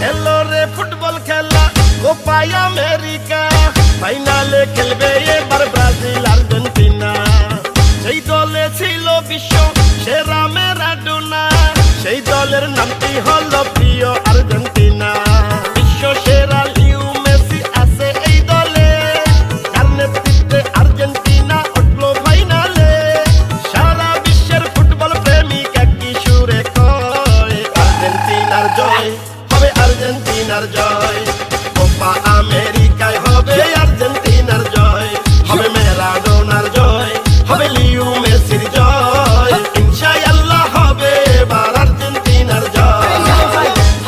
এলো রে ফুটবল খেলা কোপা আমেরিকা, ফাইনালে খেলবে এবার ব্রাজিল আর্জেন্টিনা। সেই দলে ছিল বিশ্ব সেরা ম্যারাডোনা, সেই দলের নামটি হলো প্রিয় আর্জেন্টিনা। বিশ্ব সেরা লিও মেসি আছে এই দলে, যার নেতৃত্বে আর্জেন্টিনা উঠলো ফাইনালে। সারা বিশ্বের ফুটবল প্রেমিক একই সুরে কয়, আর্জেন্টিনার জয় হবে, আর্জেন্টিনার জয়। কোপা আমেরিকায় হবে আর্জেন্টিনার জয়, হবে ম্যারাডোনার জয়, হবে লিও মেসির জয়। ইনশাআল্লাহ হবে এবার আর্জেন্টিনার জয়।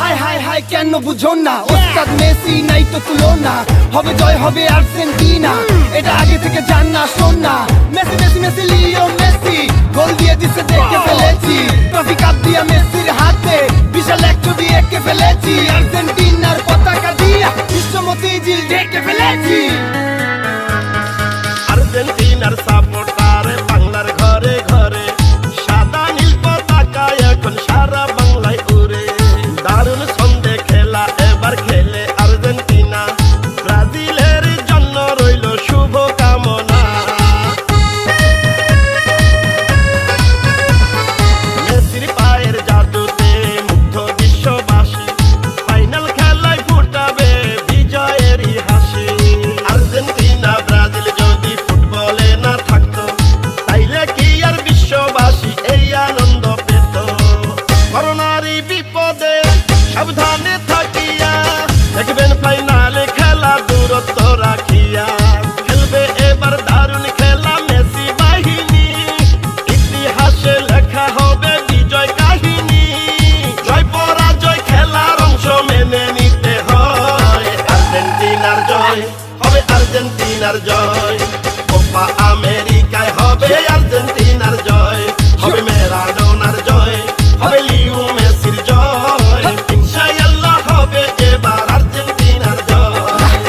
হাই হাই হাই কেন বুঝো না, ওস্তাদ মেসি নাই তো তুলনা। হবে জয় হবে আর্জেন্টিনা, এটা আগে থেকে জান না শোন না। Messi Messi Messi Leo Messi গোল দিয়ে দিছে দেখে ফেলেছি। ট্রফি কাপ দিয়া মেসির হাতে বিশাল এক ছবি এঁকে ফেলেছি। আর্জেন্টিনার পতাকা দিয়া বিশ্বমতি জিল ঢেকে ফেলেছি। আর্জেন্টিনার সাপোর্টার বাংলার ঘরে ঘরে, সাদা নীল পতাকা এখন সারা বাংলায় উড়ে। দারুণ ছন্দে খেলা এবার খেলে আর্জেন্টিনা, ব্রাজিলের জন্য রইল শুভ কামনা। মেসির পায়ের জাদুতে মুগ্ধ বিশ্ববাসী, ফাইনাল খেলায় ফুটাবে বিজয়েরই হাসি। আর্জেন্টিনা ব্রাজিল যদি ফুটবলে না থাকতো, তাইলে কি আর বিশ্ববাসী এই আনন্দ পেত? করোনারই বিপদে সাবধানে থাকিয়া, দেখবেন ফাইনালে খেলা দূরত্ব রাখিয়া। খেলবে এবার দারুণ খেলা মেসি বাহিনী, ইতিহাসে লেখা হবে বিজয় কাহিনী। জয় পরাজয় খেলার অংশ মেনে নিতে হয়, আর্জেন্টিনার জয় হবে, আর্জেন্টিনার জয়। কোপা আমেরিকায় হবে আর্জেন্টিনার জয়, হবে ম্যারাডোনার জয়, হবে লিও মেসির জয়। ইনশাআল্লাহ হবে এবার আর্জেন্টিনার জয়।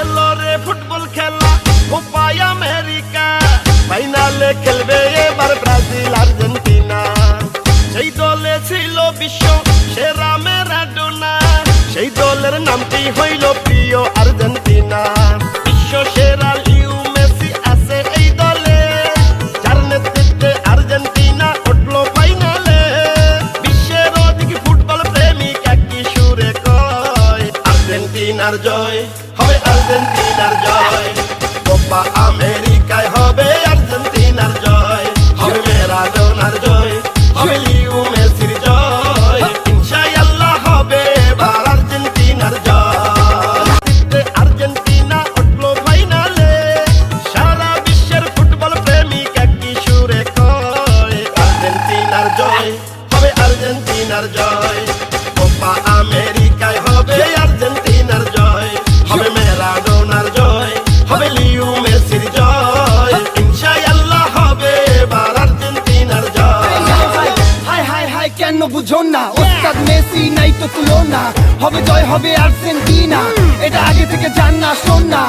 এলো রে ফুটবল খেলা কোপা আমেরিকা, ফাইনালে খেলবে এবার ব্রাজিল আর্জেন্টিনা। সেই দলে ছিল বিশ্ব সেরা ম্যারাডোনা, সেই দলের নামটি হইল প্রিয় আর্জেন্টিনা। বিশ্ব সেরা লিও মেসি আছে এই দলে, যার নেতৃত্বে আর্জেন্টিনা উঠলো ফাইনালে। বিশ্বের অধিক ফুটবল প্রেমিক একই সুরে কয়, আর্জেন্টিনার জয় হবে, আর্জেন্টিনার জয়। কোপা আমেরিকায় হবে আর্জেন্টিনার জয়, হবে ম্যারাডোনার জয়, হবে লিও মেসির জয়। ইনশাআল্লাহ হবে এবার আর্জেন্টিনার জয়। আর্জেন্টিনা উঠলো ফাইনালে, সারা বিশ্বের ফুটবল প্রেমিক একই সুরে কয়, আর্জেন্টিনার জয় হবে, আর্জেন্টিনার জয়। কোপা আমেরিকায় হবে আর্জেন্টিনার জয়, হবে ম্যারাডোনার জয়, হবে লিও মেসির জয়। ইনশাআল্লাহ হবে এবার আর্জেন্টিনার জয়। হাই হাই হাই কেন বুঝো না, ওস্তাদ মেসি নাই তো তুলনা। হবে জয় হবে আর্জেন্টিনা, এটা আগে থেকে জান না শোন না।